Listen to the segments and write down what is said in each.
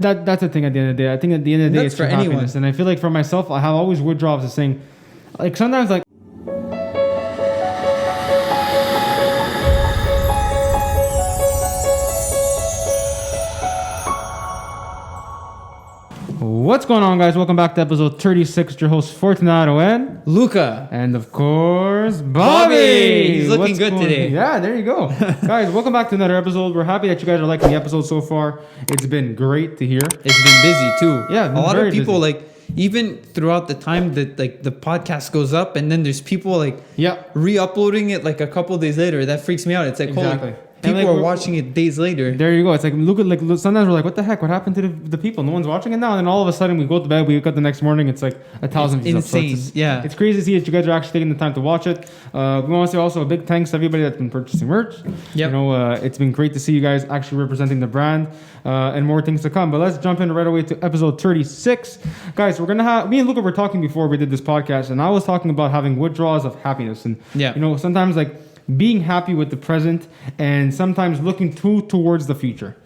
That's the thing at the end of the day. I think at the end of the day, it's for happiness. And I feel like for myself, I have always withdrawals as saying, like sometimes like. What's going on, guys? Welcome back to episode 36. Your host Fortunato and Luca, and of course Bobby. He's looking good today. Yeah, there you go. Guys, welcome back to another episode. We're happy that you guys are liking the episode so far. It's been great to hear. It's been busy too. Yeah, a lot of people busy. like even throughout the time that like the podcast goes up, and then there's people like re-uploading it like a couple days later. That freaks me out. It's like exactly. People are watching it days later. There you go. It's like sometimes we're like, what the heck? What happened to the people? No one's watching it now. And then all of a sudden we go to bed, we wake up the next morning, it's like 1,000 views. Insane. So it's crazy to see that you guys are actually taking the time to watch it. We want to say also a big thanks to everybody that's been purchasing merch. Yep. You know, it's been great to see you guys actually representing the brand, and more things to come. But let's jump in right away to episode 36. Guys, we're gonna have me and Luca were talking before we did this podcast, and I was talking about having withdrawals of happiness, and you know, sometimes like being happy with the present and sometimes looking towards the future.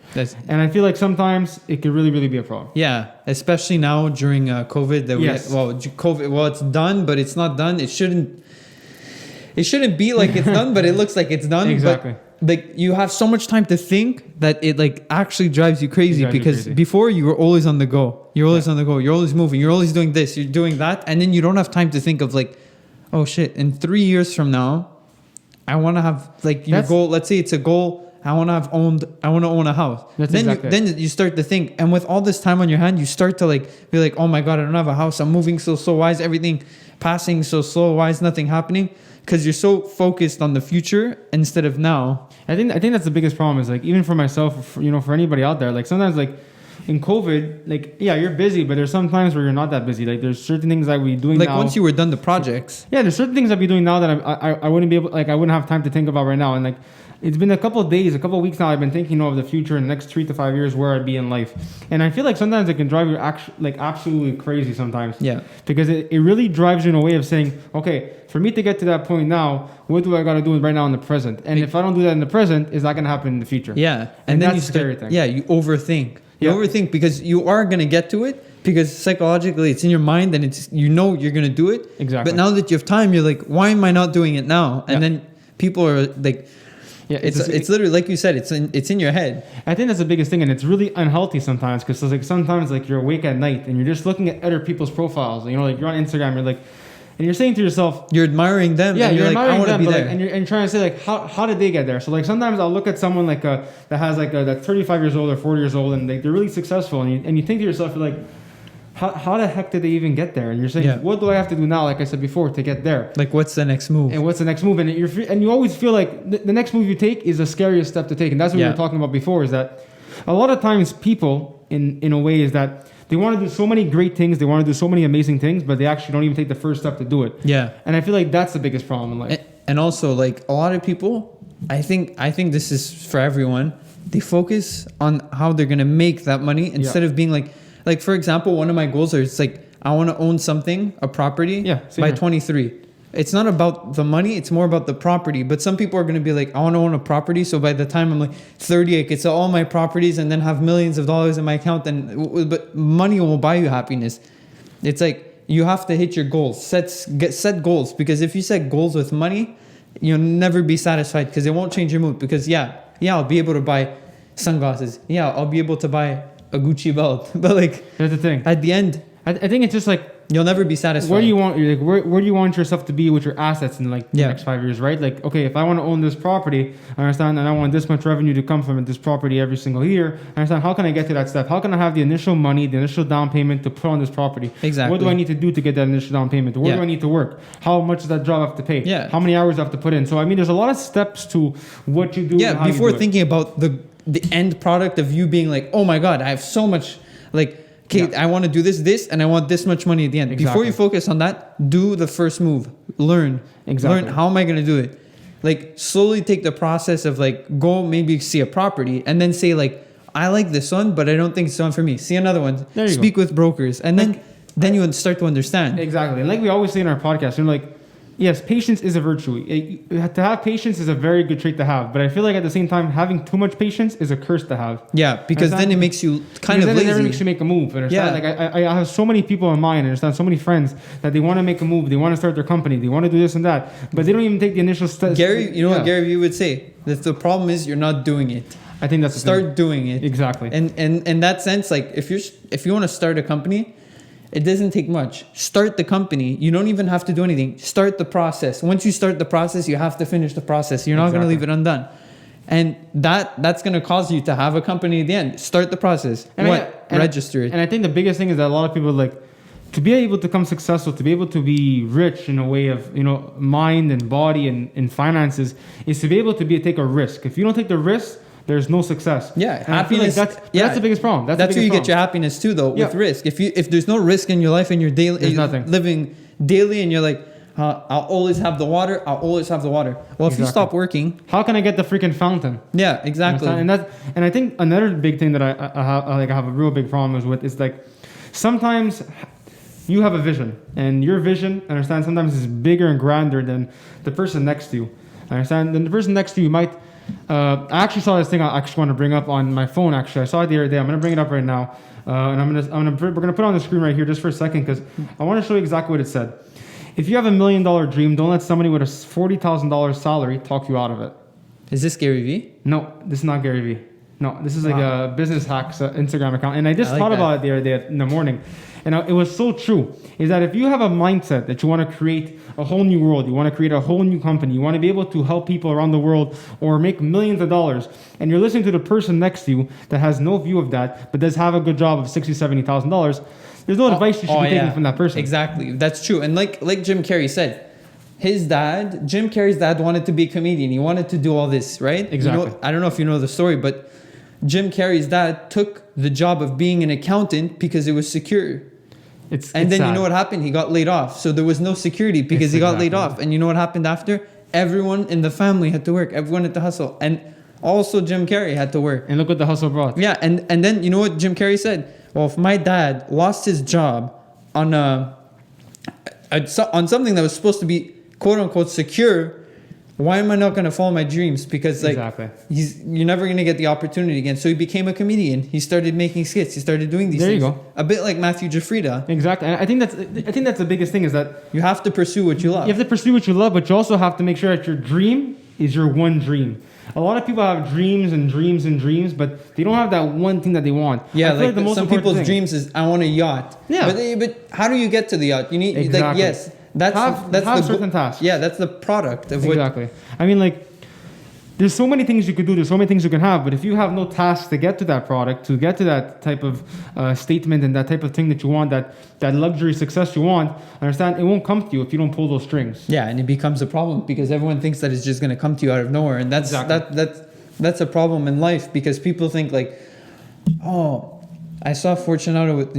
And I feel like sometimes it could really, really be a problem. Yeah, especially now during COVID. COVID. Well, it's done, but it's not done. It shouldn't be like it's done, but it looks like it's done. Exactly. But, like, you have so much time to think that it like actually drives you crazy because before you were always on the go. You're always on the go. You're always moving. You're always doing this. You're doing that, and then you don't have time to think of like, oh shit, in 3 years from now, I want to have like your goal. Let's say it's a goal. I want to own a house. Then you start to think, and with all this time on your hand, you start to like be like, oh my god, I don't have a house. I'm moving so slow. Why is everything passing so slow? Why is nothing happening? Because you're so focused on the future instead of now. I think that's the biggest problem. Is like even for myself, for anybody out there, like sometimes like in COVID, like you're busy, but there's some times where you're not that busy. Like there's certain things that we doing like now. Once you were done the projects. Yeah, there's certain things I'd be doing now that I wouldn't be able, like I wouldn't have time to think about right now. And like it's been a couple of weeks now. I've been thinking of the future in the next 3 to 5 years where I'd be in life. And I feel like sometimes it can drive you absolutely crazy sometimes. Yeah. Because it really drives you in a way of saying, okay, for me to get to that point now, what do I got to do right now in the present? And if I don't do that in the present, is that going to happen in the future? Yeah. And then that's the scary thing. Yeah, you overthink. You overthink because you are going to get to it because psychologically it's in your mind and it's you're going to do it. Exactly. But now that you have time, you're like, why am I not doing it now? And then people are like, it's literally like you said, it's in your head. I think that's the biggest thing, and it's really unhealthy sometimes because like sometimes like you're awake at night and you're just looking at other people's profiles. You know, like you're on Instagram, you're like. And you're saying to yourself, you're admiring them. Yeah, and you're like, admiring I want to be there. and you're trying to say like, how did they get there? So like sometimes I'll look at someone like that has like that's 35 years old or 40 years old, and they're really successful, and you think to yourself, you're like, how the heck did they even get there? And you're saying, what do I have to do now? Like I said before, to get there. Like what's the next move? And what's the next move? And you always feel like the next move you take is the scariest step to take, and that's what we were talking about before. Is that a lot of times people in a way is that. They want to do so many great things. They want to do so many amazing things, but they actually don't even take the first step to do it. Yeah. And I feel like that's the biggest problem in life. And also, like a lot of people, I think this is for everyone. They focus on how they're gonna make that money instead of being like for example, one of my goals is like I want to own a property by 23. It's not about the money, it's more about the property. But some people are going to be like, I want to own a property. So by the time I'm like 30, I could sell all my properties and then have millions of dollars in my account. But money will buy you happiness. It's like you have to hit your goals. Set goals. Because if you set goals with money, you'll never be satisfied because it won't change your mood. Because I'll be able to buy sunglasses. Yeah, I'll be able to buy a Gucci belt. But like, that's the thing. At the end, I think it's just like, you'll never be satisfied. Where do you want yourself to be with your assets in like the next 5 years, right? Like, okay, if I want to own this property, I understand, and I want this much revenue to come from this property every single year. I understand, how can I get to that step? How can I have the initial money, the initial down payment to put on this property? Exactly. What do I need to do to get that initial down payment? Where do I need to work? How much does that job have to pay? Yeah. How many hours do I have to put in? So I mean, there's a lot of steps to what you do. Yeah. Before thinking about the end product of you being like, oh my god, I have so much like. Okay, I want to do this, and I want this much money at the end. Exactly. Before you focus on that, do the first move. Learn. Learn, how am I going to do it? Like, slowly take the process of, like, go maybe see a property, and then say, like, I like this one, but I don't think it's one for me. See another one. Speak with brokers. And then you would start to understand. Exactly. And like we always say in our podcast, like, yes, patience is a virtue. To have patience is a very good trait to have. But I feel like at the same time, having too much patience is a curse to have. Yeah, because then it makes you kind of lazy. It never makes you make a move. Understand? Yeah. Like I have so many people in mind. Understand? So many friends that they want to make a move. They want to start their company. They want to do this and that. But they don't even take the initial steps. Gary, you know what Gary Vee would say? That the problem is you're not doing it. I think that's start doing it. Exactly. And in that sense, like if you want to start a company, it doesn't take much. Start the company. You don't even have to do anything. Start the process. Once you start the process, you have to finish the process. You're not going to leave it undone. And that's going to cause you to have a company at the end. Start the process. And register it. And I think the biggest thing is that a lot of people like to be able to become successful, to be able to be rich in a way of, mind and body and finances, is to be able to take a risk. If you don't take the risk, there's no success. Yeah, and happiness. That's the biggest problem. That's where you get your happiness too, though, with risk. If there's no risk in your life and you're living daily, and you're like, I'll always have the water. I'll always have the water. Well, if you stop working, how can I get the freaking fountain? Yeah, exactly. And I think another big thing that I have a real big problem with is like sometimes you have a vision, and your vision, understand, sometimes is bigger and grander than the person next to you. Understand? Then the person next to you might. I actually saw this thing I actually want to bring up on my phone. Actually, I saw it the other day. I'm gonna bring it up right now, and we're gonna put it on the screen right here just for a second because I want to show you exactly what it said. If you have $1 million dream, don't let somebody with a $40,000 salary talk you out of it. Is this Gary Vee? No, this is not Gary Vee. No, this is like a business hacks Instagram account, and I just thought about it the other day in the morning. And it was so true, is that if you have a mindset that you want to create a whole new world, you want to create a whole new company, you want to be able to help people around the world or make millions of dollars, and you're listening to the person next to you that has no view of that, but does have a good job of $60,000, $70,000, there's no advice you should be taking from that person. Exactly. That's true. And like Jim Carrey said, Jim Carrey's dad wanted to be a comedian. He wanted to do all this, right? Exactly. I don't know if you know the story, but Jim Carrey's dad took the job of being an accountant because it was secure. Then you know what happened? He got laid off. So there was no security because he got laid off. And you know what happened after? Everyone in the family had to work. Everyone had to hustle. And also Jim Carrey had to work. And look what the hustle brought. Yeah. And then you know what Jim Carrey said? Well, if my dad lost his job on something that was supposed to be quote unquote secure, why am I not going to follow my dreams? Because you're never going to get the opportunity again. So he became a comedian. He started making skits. He started doing these things. There you go. A bit like Matthew Jafrida. Exactly. And I think that's the biggest thing is that you have to pursue what you love. You have to pursue what you love, but you also have to make sure that your dream is your one dream. A lot of people have dreams and dreams and dreams, but they don't have that one thing that they want. Yeah, like the most some people's dreams is I want a yacht. Yeah. But how do you get to the yacht? You need That's the certain tasks. Yeah, that's the product of exactly. I mean, like, there's so many things you could do. There's so many things you can have. But if you have no tasks to get to that product, to get to that type of statement and that type of thing that you want, that luxury success you want, understand, it won't come to you if you don't pull those strings. Yeah, and it becomes a problem because everyone thinks that it's just going to come to you out of nowhere, and that's that's a problem in life because people think like, oh, I saw Fortunato with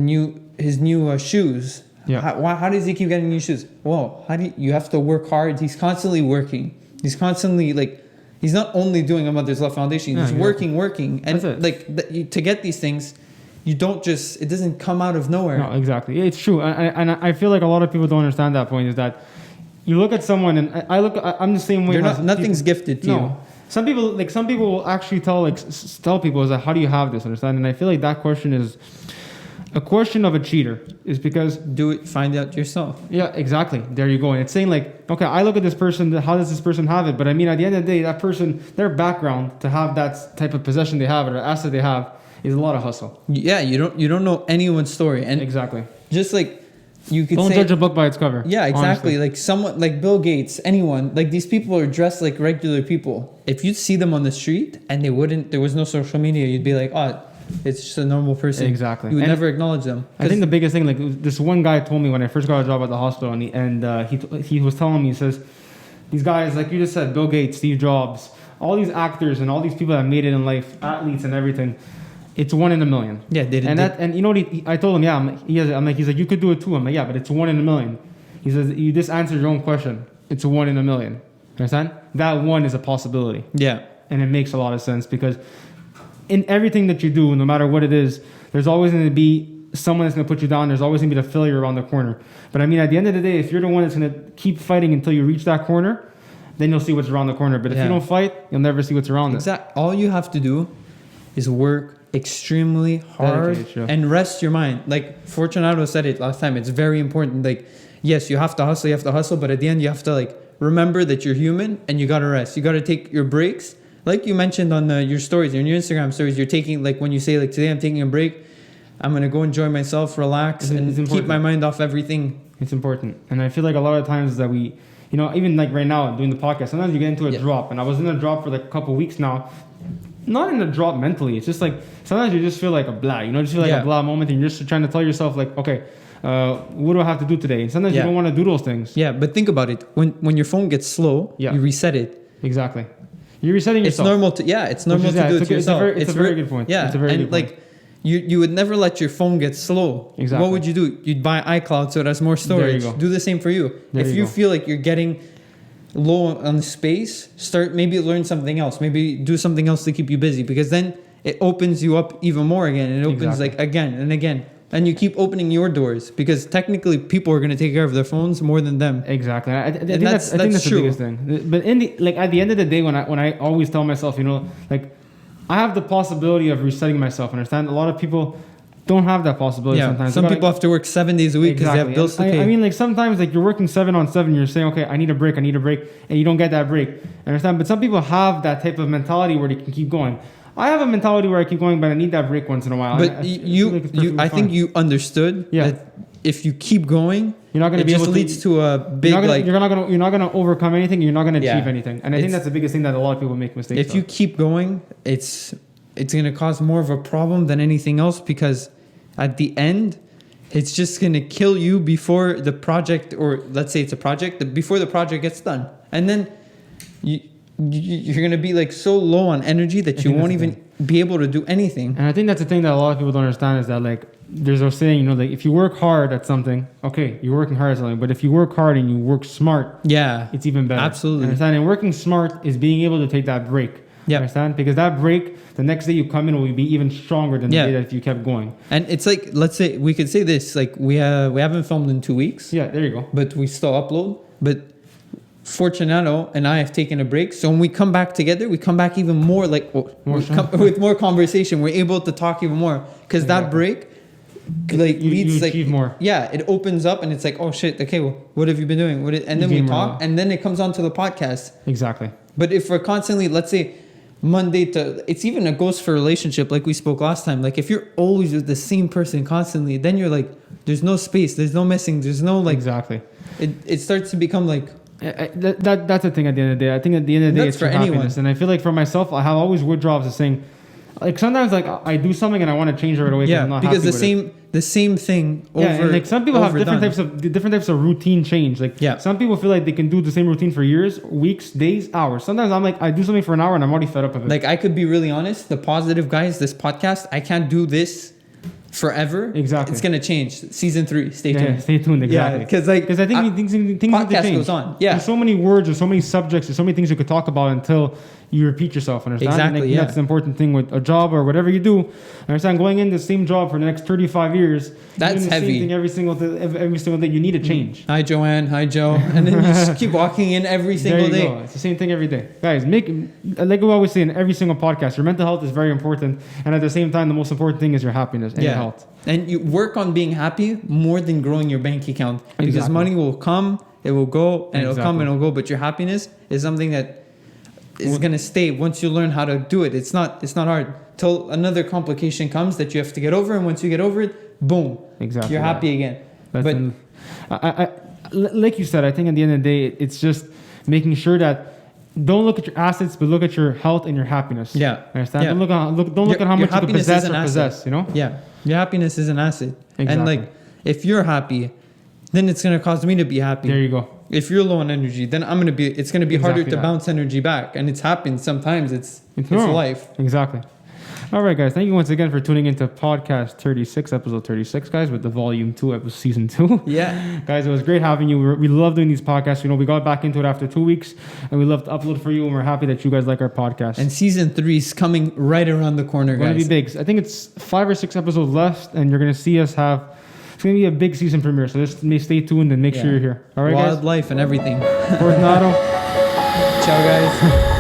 his new shoes. Yeah. How does he keep getting new shoes? Well, you have to work hard. He's constantly working. He's constantly he's not only doing a Mother's Love Foundation. He's working, and to get these things, you don't just, it doesn't come out of nowhere. No, exactly. It's true. And I feel like a lot of people don't understand that point is that you look at someone and I'm the same way. Nothing's gifted to you. Some people will actually tell people is that how do you have this, understand? And I feel like that question is a question of a cheater, is because find out yourself. Yeah, exactly. There you go. And it's saying okay, I look at this person, how does this person have it? But I mean, at the end of the day, that person, their background to have that type of possession they have or asset they have is a lot of hustle. Yeah, you don't know anyone's story. And exactly. Just you could don't judge a book by its cover. Yeah, exactly. Honestly. Someone like Bill Gates, anyone, these people are dressed like regular people. If you'd see them on the street and there was no social media, you'd be like, oh, it's just a normal person. Exactly. You would never acknowledge them. I think the biggest thing, this one guy told me when I first got a job at the hospital, and he was telling me, he says, these guys, like you just said, Bill Gates, Steve Jobs, all these actors and all these people that made it in life, athletes and everything, it's 1 in a million. Yeah, they did. And you know what I told him, yeah, he's like, you could do it too. I'm like, yeah, but it's 1 in a million. He says, you just answered your own question. It's 1 in a million. You understand? That one is a possibility. Yeah. And it makes a lot of sense because in everything that you do, no matter what it is, there's always going to be someone that's going to put you down. There's always going to be the failure around the corner. But I mean, at the end of the day, if you're the one that's going to keep fighting until you reach that corner, then you'll see what's around the corner. But if you don't fight, you'll never see what's around it. All you have to do is work extremely hard and rest your mind. Like Fortunato said it last time, it's very important. Like, yes, you have to hustle, but at the end you have to like remember that you're human and you got to rest. You got to take your breaks. Like you mentioned on your stories, on your Instagram stories, you're taking, like when you say like, today I'm taking a break, I'm going to go enjoy myself, relax, and keep my mind off everything. It's important. And I feel like a lot of times that we, you know, even like right now doing the podcast, sometimes you get into a drop. And I was in a drop for like a couple weeks now. Not in a drop mentally. It's just like, sometimes you just feel like a blah, you know, just feel like a blah moment. And you're just trying to tell yourself like, okay, what do I have to do today? And sometimes you don't want to do those things. Yeah, but think about it. When your phone gets slow, you reset it. Exactly. You're resetting yourself. It's normal to do it yourself. It's a very good point. Yeah, it's a very good point. Like you would never let your phone get slow. Exactly. What would you do? You'd buy iCloud so it has more storage. There you go. Do the same for you. If you feel like you're getting low on space, maybe learn something else. Maybe do something else to keep you busy, because then it opens you up even more again. And it opens like again and again. And you keep opening your doors, because technically people are going to take care of their phones more than them. Exactly. I think that's the biggest thing. But at the end of the day, when I always tell myself, you know, like I have the possibility of resetting myself. Understand? A lot of people don't have that possibility sometimes. Some people have to work 7 days a week because they have bills to pay. I mean, like sometimes like you're working 7 on 7, you're saying, okay, I need a break, and you don't get that break. Understand? But some people have that type of mentality where they can keep going. I have a mentality where I keep going, but I need that break once in a while. But I think you understood that if you keep going, you're not going to be able to. It just leads to a big you're not going to overcome anything. You're not going to achieve anything. And I think that's the biggest thing that a lot of people make mistakes. If you keep going, it's going to cause more of a problem than anything else, because at the end, it's just going to kill you before the project, or let's say it's a project, before the project gets done. And then you're going to be like so low on energy that you won't even be able to do anything. And I think that's the thing that a lot of people don't understand, is that like there's a saying, you know, like if you work hard at something, okay, you're working hard at something, but if you work hard and you work smart, it's even better. Absolutely. Understand? And working smart is being able to take that break. Yeah. Understand? Because that break, the next day you come in will be even stronger than the day that if you kept going. And it's like, let's say we could say this, like we haven't filmed in 2 weeks. Yeah, there you go. But we still upload. But Fortunato and I have taken a break, so when we come back together, we come back even more like with more conversation. We're able to talk even more, because that break like leads like more. Yeah, it opens up and it's like, oh shit, okay, well, what have you been doing? And then we talk, and then it comes onto the podcast. Exactly. But if we're constantly, let's say Monday to, it's even a goes for relationship, like we spoke last time. Like if you're always with the same person constantly, then you're like, there's no space, there's no missing, there's no like. Exactly. It starts to become like. That's the thing at the end of the day. I think at the end of the day, it's for happiness. And I feel like for myself, I have always withdrawals of saying, like sometimes like I do something and I want to change it right away. I'm not because happy the same thing over. And like some people have different types of routine change. Like some people feel like they can do the same routine for years, weeks, days, hours. Sometimes I'm like, I do something for an hour and I'm already fed up of it. Like I could be really honest, the positive guys, this podcast, I can't do this forever. Exactly. It's gonna change. Season 3. Stay tuned. Yeah, stay tuned. Exactly. Because I think things podcast change. Goes on. Yeah. There's so many words, there's so many subjects, there's so many things you could talk about until you repeat yourself. Understand? Exactly. That's the important thing with a job or whatever you do. Understand? Going in the same job for the next 35 years. That's doing the heavy. Same thing every single day. You need to change. Hi Joanne. Hi Joe. And then you just keep walking in every single day. Go. It's the same thing every day, guys. Like we always say in every single podcast, your mental health is very important, and at the same time, the most important thing is your happiness and your health. And you work on being happy more than growing your bank account, because money will come, it will go, and it'll come and it'll go. But your happiness is something that is gonna stay once you learn how to do it. It's not hard till another complication comes that you have to get over, and once you get over it, boom, you're happy again. Like you said, I think at the end of the day, it's just making sure that don't look at your assets, but look at your health and your happiness. Yeah, understand? Yeah. Don't look at how much you can possess. You know? Yeah, your happiness is an asset. Exactly. And like, if you're happy, then it's gonna cause me to be happy. There you go. If you're low on energy, then it's gonna be harder to bounce energy back, and it's happened sometimes. It's life. Exactly. All right, guys. Thank you once again for tuning into podcast 36, episode 36, guys, with the volume 2, episode season 2. Yeah. Guys, it was great having you. We love doing these podcasts. You know, we got back into it after 2 weeks, and we love to upload for you, and we're happy that you guys like our podcast. And season 3 is coming right around the corner, It's going guys. to be big. I think it's 5 or 6 episodes left, and you're going to see us have... It's going to be a big season premiere, so just stay tuned and make sure you're here. All right, guys? Wildlife and everything. Fortunato. Ciao, guys.